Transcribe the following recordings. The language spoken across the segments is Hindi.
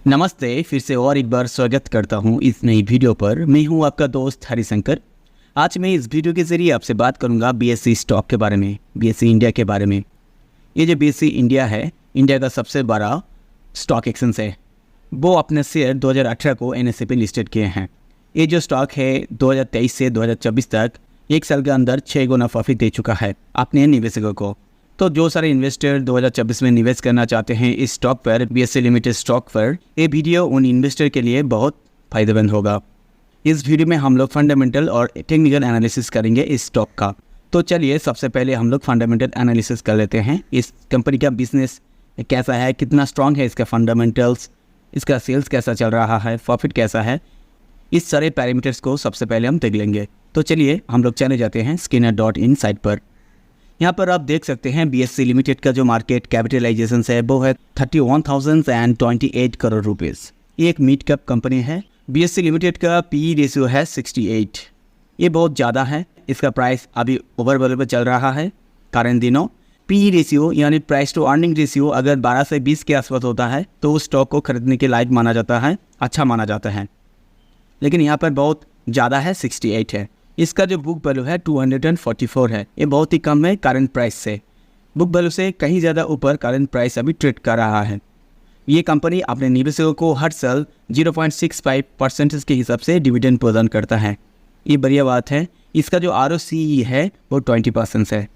नमस्ते, फिर से और एक बार स्वागत करता हूं इस नई वीडियो पर। मैं हूं आपका दोस्त हरिशंकर। आज मैं इस वीडियो के ज़रिए आपसे बात करूंगा बीएसई स्टॉक के बारे में, बीएसई इंडिया के बारे में। ये जो बीएसई इंडिया है, इंडिया का सबसे बड़ा स्टॉक एक्सचेंज है। वो अपने शेयर 2018 को एनएसई पे लिस्टेड किए हैं। ये जो स्टॉक है 2023 से 2024 तक एक साल के अंदर 6 गुना प्रॉफिट दे चुका है अपने निवेशकों को। तो जो सारे इन्वेस्टर 2024 में निवेश करना चाहते हैं इस स्टॉक पर, बीएसई लिमिटेड स्टॉक पर, ये वीडियो उन इन्वेस्टर के लिए बहुत फायदेमंद होगा। इस वीडियो में हम लोग फंडामेंटल और टेक्निकल एनालिसिस करेंगे इस स्टॉक का। तो चलिए सबसे पहले हम लोग फंडामेंटल एनालिसिस कर लेते हैं। इस कंपनी का बिजनेस कैसा है, कितना स्ट्रांग है इसका फंडामेंटल्स, इसका सेल्स कैसा चल रहा है, प्रॉफिट कैसा है, इस सारे पैरामीटर्स को सबसे पहले हम देख लेंगे। तो चलिए हम लोग चले जाते हैं skinner.in साइट पर। यहाँ पर आप देख सकते हैं बीएसई लिमिटेड का जो मार्केट कैपिटलाइजेशन है वो है 31,028 करोड़ रुपीज़। ये एक मिड कैप कंपनी है। बीएसई लिमिटेड का पी रेशियो है 68। ये बहुत ज़्यादा है। इसका प्राइस अभी ओवर वैल्यू पर चल रहा है करंट दिनों। पी रेशियो यानी प्राइस टू अर्निंग रेशियो अगर 12 से 20 के आसपास होता है तो उस स्टॉक को खरीदने के लायक माना जाता है, अच्छा माना जाता है। लेकिन यहाँ पर बहुत ज़्यादा है, 68 है। इसका जो बुक वैल्यू है 244 है। ये बहुत ही कम है करंट प्राइस से। बुक वैल्यू से कहीं ज़्यादा ऊपर करंट प्राइस अभी ट्रेड कर रहा है। ये कंपनी अपने निवेशकों को हर साल 0.65% के हिसाब से डिविडेंड प्रदान करता है। ये बढ़िया बात है। इसका जो ROCE है वो 20% है।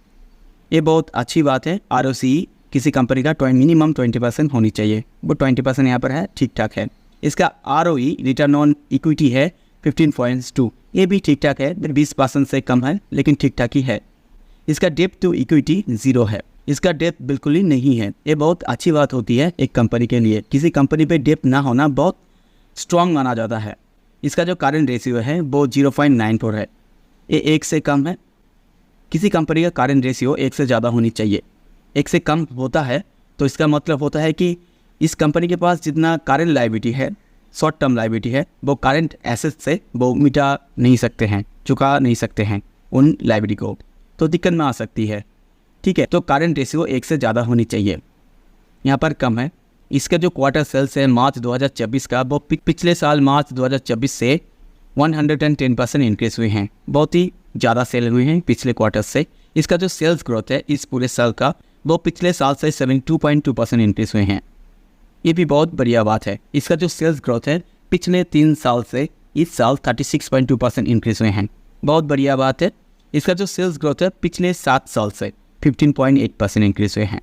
ये बहुत अच्छी बात है। ROCE किसी कंपनी का मिनिमम 20% होनी चाहिए। वो 20% यहाँ पर है, ठीक ठाक है। इसका ROE रिटर्न ऑन इक्विटी है 15.2। ये भी ठीक ठाक है, 20% से कम है लेकिन ठीक ठाक ही है। इसका डेप्थ टू इक्विटी 0 है। इसका डेप्थ बिल्कुल ही नहीं है। ये बहुत अच्छी बात होती है एक कंपनी के लिए। किसी कंपनी पे डेप्थ ना होना बहुत स्ट्रॉन्ग माना जाता है। इसका जो करंट रेशियो है वो 0.94 है। ये 1 से कम है। किसी कंपनी का करंट रेशियो 1 से ज़्यादा होनी चाहिए। 1 से कम होता है तो इसका मतलब होता है कि इस कंपनी के पास जितना करंट लायबिलिटी है, शॉर्ट टर्म लायबिलिटी है, वो करंट एसेट से वो मिटा नहीं सकते हैं, चुका नहीं सकते हैं उन लायबिलिटी को, तो दिक्कत में आ सकती है। ठीक है, तो करंट रेशियो 1 से ज़्यादा होनी चाहिए। यहाँ पर कम है। इसका जो क्वार्टर सेल्स है मार्च 2024 का, वो पिछले साल मार्च 2024 से 110% इंक्रीज हुए हैं। बहुत ही ज़्यादा सेल हुए हैं पिछले क्वार्टर से। इसका जो सेल्स ग्रोथ है इस पूरे साल का, वो पिछले साल से 72.2% इंक्रीज हुए हैं। ये भी बहुत बढ़िया बात है। इसका जो सेल्स ग्रोथ है पिछले 3 साल से इस साल 36.2% इंक्रीज हुए हैं। बहुत बढ़िया बात है। इसका जो सेल्स ग्रोथ है पिछले 7 साल से 15.8% इंक्रीज हुए हैं।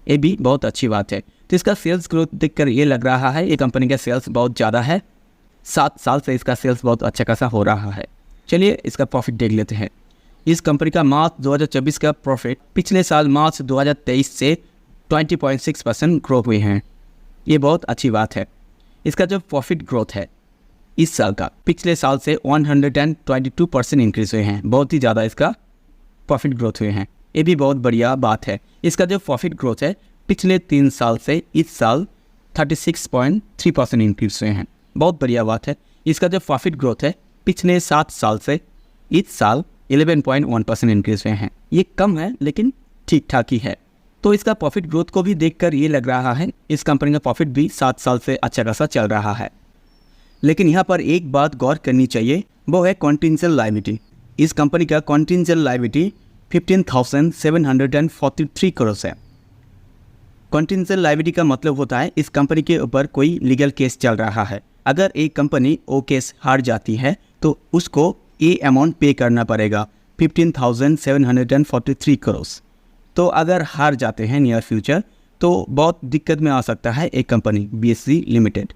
ये भी बहुत अच्छी बात है। तो इसका सेल्स ग्रोथ देखकर ये लग रहा है ये कंपनी का सेल्स बहुत ज़्यादा है। 7 साल से इसका सेल्स बहुत अच्छा खासा हो रहा है। चलिए इसका प्रॉफिट देख लेते हैं। इस कंपनी का मार्च 2024 का प्रॉफिट पिछले साल मार्च 2023 से 20.6% ग्रो हुए हैं। ये बहुत अच्छी बात है। इसका जो प्रॉफिट ग्रोथ है इस साल का पिछले साल से 122% इंक्रीज हुए हैं। बहुत ही ज़्यादा इसका प्रॉफिट ग्रोथ हुए हैं। ये भी बहुत बढ़िया बात है। इसका जो प्रॉफिट ग्रोथ है पिछले 3 साल से इस साल 36.3% इंक्रीज हुए हैं। बहुत बढ़िया बात है। इसका जो प्रॉफिट ग्रोथ है पिछले 7 साल से इस साल 11.1% इंक्रीज हुए हैं। ये कम है लेकिन ठीक ठाक ही है। तो इसका प्रॉफिट ग्रोथ को भी देखकर ये लग रहा है इस कंपनी का प्रॉफिट भी 7 साल से अच्छा खासा चल रहा है। लेकिन यहाँ पर एक बात गौर करनी चाहिए, वो है कॉन्टिजेंट लायबिलिटी। इस कंपनी का कॉन्टिजेंट लायबिलिटी 15,743 करोड़ है। कॉन्टिजेंट लायबिलिटी का मतलब होता है इस कंपनी के ऊपर कोई लीगल केस चल रहा है। अगर एक कंपनी वो केस हार जाती है तो उसको ये अमाउंट पे करना पड़ेगा, 15,743 करोड़। तो अगर हार जाते हैं नियर फ्यूचर तो बहुत दिक्कत में आ सकता है एक कंपनी बीएसई लिमिटेड।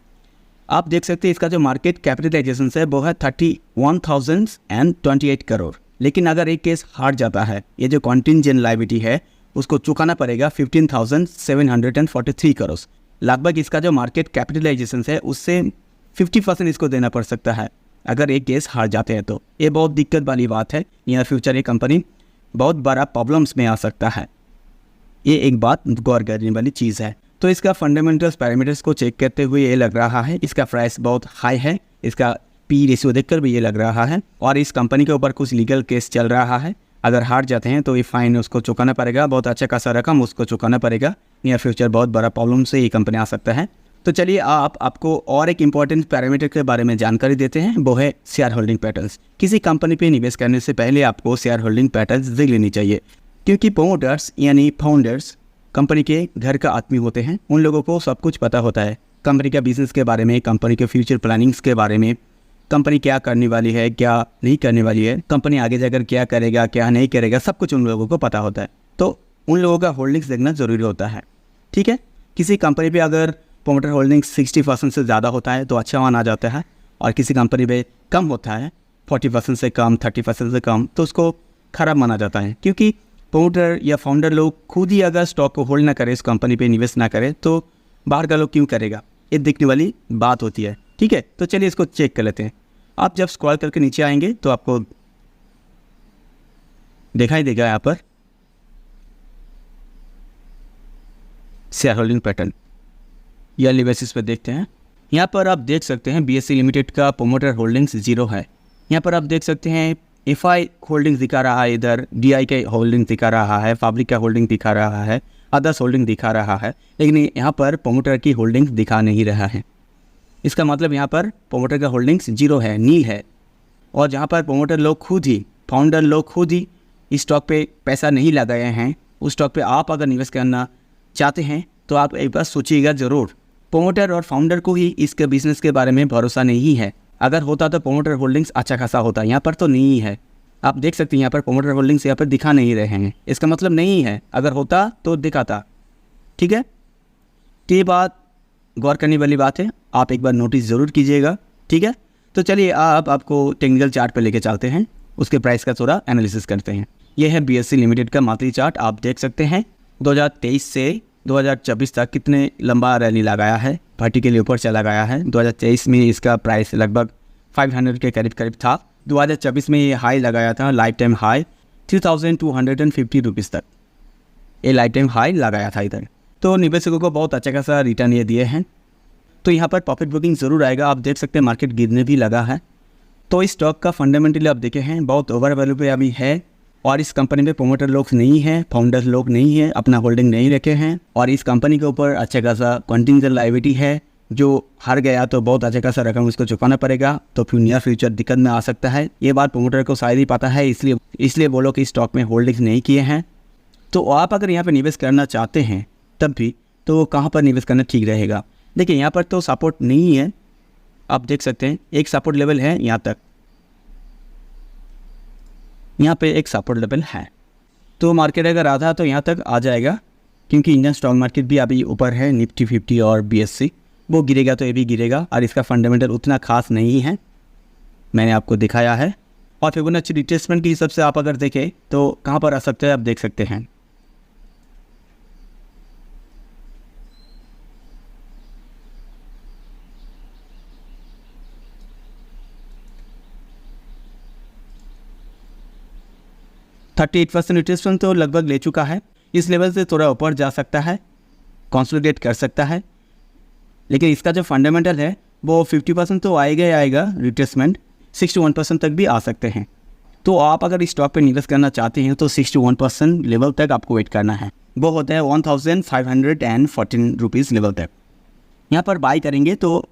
आप देख सकते हैं इसका जो मार्केट कैपिटलाइजेशन है वो है 31,028 करोड़। लेकिन अगर एक केस हार जाता है, ये जो कॉन्टिजेंट लायबिलिटी है उसको चुकाना पड़ेगा 15,743 करोड़। लगभग इसका जो मार्केट कैपिटलाइजेशन है उससे 50% इसको देना पड़ सकता है अगर एक केस हार जाते हैं तो। ये बहुत दिक्कत वाली बात है। नियर फ्यूचर ये कंपनी बहुत बड़ा प्रॉब्लम्स में आ सकता है। ये एक बात गौर करने वाली चीज़ है। तो इसका फंडामेंटल्स पैरामीटर्स को चेक करते हुए ये लग रहा है इसका प्राइस बहुत हाई है। इसका पी रेशियो देखकर भी ये लग रहा है। और इस कंपनी के ऊपर कुछ लीगल केस चल रहा है। अगर हार जाते हैं तो ये फाइन उसको चुकाना पड़ेगा, बहुत अच्छा खासा रकम उसको चुकाना पड़ेगा। नियर फ्यूचर बहुत बड़ा प्रॉब्लम से ये कंपनी आ सकता है। तो चलिए आपको और एक इम्पॉर्टेंट पैरामीटर के बारे में जानकारी देते हैं, वो है शेयर होल्डिंग पैटर्न्स। किसी कंपनी पे निवेश करने से पहले आपको शेयर होल्डिंग पैटर्न्स देख लेनी चाहिए, क्योंकि प्रोमोटर्स यानी फाउंडर्स कंपनी के घर का आदमी होते हैं। उन लोगों को सब कुछ पता होता है कंपनी का बिजनेस के बारे में, कंपनी के फ्यूचर प्लानिंग्स के बारे में, कंपनी क्या करने वाली है, क्या नहीं करने वाली है, कंपनी आगे जाकर क्या करेगा, क्या नहीं करेगा, सब कुछ उन लोगों को पता होता है। तो उन लोगों का होल्डिंग्स देखना ज़रूरी होता है। ठीक है, किसी कंपनी पे अगर प्रोमोटर होल्डिंग्स 60% से ज़्यादा होता है तो अच्छा माना जाता है, और किसी कंपनी पे कम होता है 40% से कम, 30% से कम, तो उसको ख़राब माना जाता है। क्योंकि प्रोमोटर या फाउंडर लोग खुद ही अगर स्टॉक को होल्ड ना करे, इस कंपनी पे निवेश ना करे, तो बाहर का लोग क्यों करेगा, ये देखने वाली बात होती है। ठीक है, तो चलिए इसको चेक कर लेते हैं। आप जब स्क्रॉल करके नीचे आएंगे तो आपको दिखाई देगा यहाँ पर share holding pattern, yearly basis पे देखते हैं। यहाँ पर आप देख सकते हैं BSE लिमिटेड का प्रोमोटर होल्डिंग्स 0 है। यहाँ पर आप देख सकते हैं FI होल्डिंग्स दिखा रहा है, इधर DI का होल्डिंग दिखा रहा है, फैब्रिक का होल्डिंग दिखा रहा है, अदर्स होल्डिंग दिखा रहा है, लेकिन यहाँ पर प्रोमोटर की होल्डिंग्स दिखा नहीं रहा है। इसका मतलब यहाँ पर प्रोमोटर का होल्डिंग्स 0 है, नील है। और जहाँ पर प्रोमोटर लोग खुद ही, फाउंडर लोग खुद ही इस स्टॉक पे पैसा नहीं लगाए हैं, उस स्टॉक पे आप अगर निवेश करना चाहते हैं तो आप एक बार सोचिएगा ज़रूर। प्रोमोटर और फाउंडर को ही इसके बिज़नेस के बारे में भरोसा नहीं है। अगर होता तो प्रोमोटर होल्डिंग्स अच्छा खासा होता, यहाँ पर तो नहीं है। आप देख सकते हैं यहाँ पर प्रोमोटर होल्डिंग्स यहाँ पर दिखा नहीं रहे हैं, इसका मतलब नहीं है, अगर होता तो दिखाता। ठीक है, तो ये बात गौर करने वाली बात है, आप एक बार नोटिस ज़रूर कीजिएगा। ठीक है, तो चलिए आपको टेक्निकल चार्ट पर लेके चलते हैं, उसके प्राइस का थोड़ा एनालिसिस करते हैं। ये है BSE लिमिटेड का मंथली चार्ट। आप देख सकते हैं 2023 से 2024 तक कितने लंबा रैली लगाया है, वर्टिकली ऊपर चला गया है। 2023 में इसका प्राइस लगभग 500 के करीब था। 2024 में ये हाई लगाया था, लाइफ टाइम हाई 3250 रुपीज़ तक ये लाइफ टाइम हाई लगाया था इधर। तो निवेशकों को बहुत अच्छा खासा रिटर्न ये दिए हैं। तो यहाँ पर प्रॉफिट बुकिंग ज़रूर आएगा। आप देख सकते हैं मार्केट गिरने भी लगा है। तो इस स्टॉक का फंडामेंटली आप देखे हैं बहुत ओवर वैल्यू पे अभी है, और इस कंपनी में प्रोमोटर लोग नहीं हैं, फाउंडर लोग नहीं हैं, अपना होल्डिंग नहीं रखे हैं, और इस कंपनी के ऊपर अच्छा खासा कंटिंजेंट लायबिलिटी है। जो हार गया तो बहुत अच्छा खासा रकम उसको चुकाना पड़ेगा, तो फिर नियर फ्यूचर दिक्कत में आ सकता है। ये बात प्रोमोटर को शायद ही पता है, इसलिए वो लोग इस स्टॉक में होल्डिंग्स नहीं किए हैं। तो आप अगर यहाँ पर निवेश करना चाहते हैं तब भी, तो कहाँ पर निवेश करना ठीक रहेगा? देखिए यहाँ पर तो सपोर्ट नहीं है, आप देख सकते हैं एक सपोर्ट लेवल है यहाँ तक, यहाँ पे एक सपोर्ट लेवल है। तो मार्केट अगर आधा तो यहाँ तक आ जाएगा, क्योंकि इंडियन स्टॉक मार्केट भी अभी ऊपर है, निफ्टी 50 और BSE वो गिरेगा तो ये भी गिरेगा, और इसका फंडामेंटल उतना खास नहीं है, मैंने आपको दिखाया है। और फिबोनाची रिट्रेसमेंट के हिसाब से आप अगर देखें तो कहाँ पर आ सकते हैं, आप देख सकते हैं 38% रिट्रेसमेंट तो लगभग ले चुका है। इस लेवल से थोड़ा ऊपर जा सकता है, कंसोलिडेट कर सकता है, लेकिन इसका जो फंडामेंटल है वो 50% तो आएगा ही आएगा, रिट्रेसमेंट 61% तक भी आ सकते हैं। तो आप अगर इस स्टॉक पे निवेश करना चाहते हैं तो 61% लेवल तक आपको वेट करना है, वो होता है 1514 रुपीज़ लेवल तक। यहाँ पर बाई करेंगे तो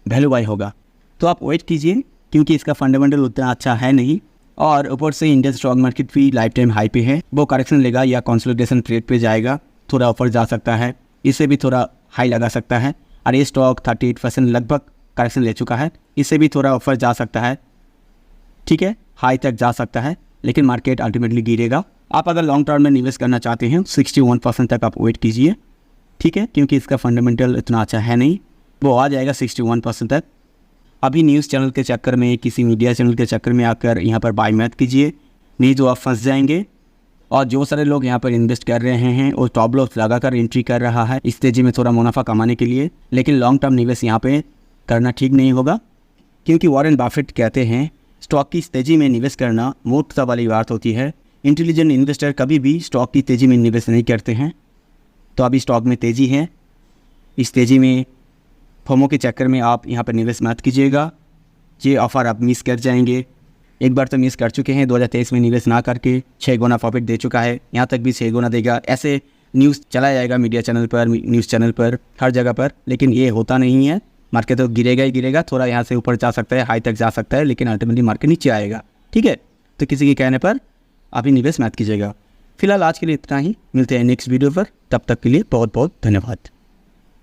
वैल्यू बाई होगा, तो आप वेट कीजिए, क्योंकि इसका फंडामेंटल उतना अच्छा है नहीं, और ऊपर से इंडियन स्टॉक मार्केट भी लाइफ टाइम हाई पे है, वो करेक्शन लेगा या कंसोलिडेशन ट्रेड पे जाएगा, थोड़ा ऊपर जा सकता है, इससे भी थोड़ा हाई लगा सकता है। और ये स्टॉक 38% लगभग करेक्शन ले चुका है, इससे भी थोड़ा ऊपर जा सकता है, ठीक है, हाई तक जा सकता है, लेकिन मार्केट अल्टीमेटली गिरेगा। आप अगर लॉन्ग टर्म में निवेश करना चाहते हैं 61% तक आप वेट कीजिए, ठीक है, क्योंकि इसका फंडामेंटल इतना अच्छा है नहीं, वो आ जाएगा 61% तक। अभी न्यूज़ चैनल के चक्कर में, किसी मीडिया चैनल के चक्कर में आकर यहाँ पर बाय मत कीजिए, नहीं तो आप फंस जाएंगे। और जो सारे लोग यहाँ पर इन्वेस्ट कर रहे हैं वो टॉप लॉस लगाकर एंट्री कर रहा है इस तेज़ी में थोड़ा मुनाफा कमाने के लिए, लेकिन लॉन्ग टर्म निवेश यहाँ पे करना ठीक नहीं होगा, क्योंकि वॉरेन बफेट कहते हैं स्टॉक की तेज़ी में निवेश करना मूर्खता वाली बात होती है। इंटेलिजेंट इन्वेस्टर कभी भी स्टॉक की तेज़ी में निवेश नहीं करते हैं। तो अभी स्टॉक में तेज़ी है, इस तेज़ी में फोमो के चक्कर में आप यहाँ पर निवेश मत कीजिएगा, ये ऑफ़र आप मिस कर जाएंगे। एक बार तो मिस कर चुके हैं, 2023 में निवेश ना करके 6 गुना प्रॉफिट दे चुका है, यहाँ तक भी 6 गुना देगा। ऐसे न्यूज़ चलाया जाएगा मीडिया चैनल पर, न्यूज़ चैनल पर, हर जगह पर, लेकिन ये होता नहीं है। मार्केट तो गिरेगा ही गिरेगा, थोड़ा यहाँ से ऊपर जा सकता है, हाई तक जा सकता है, लेकिन अल्टीमेटली मार्केट नीचे आएगा। ठीक है, तो किसी के कहने पर आप ही निवेश मत कीजिएगा। फिलहाल आज के लिए इतना ही, मिलते हैं नेक्स्ट वीडियो पर, तब तक के लिए बहुत बहुत धन्यवाद।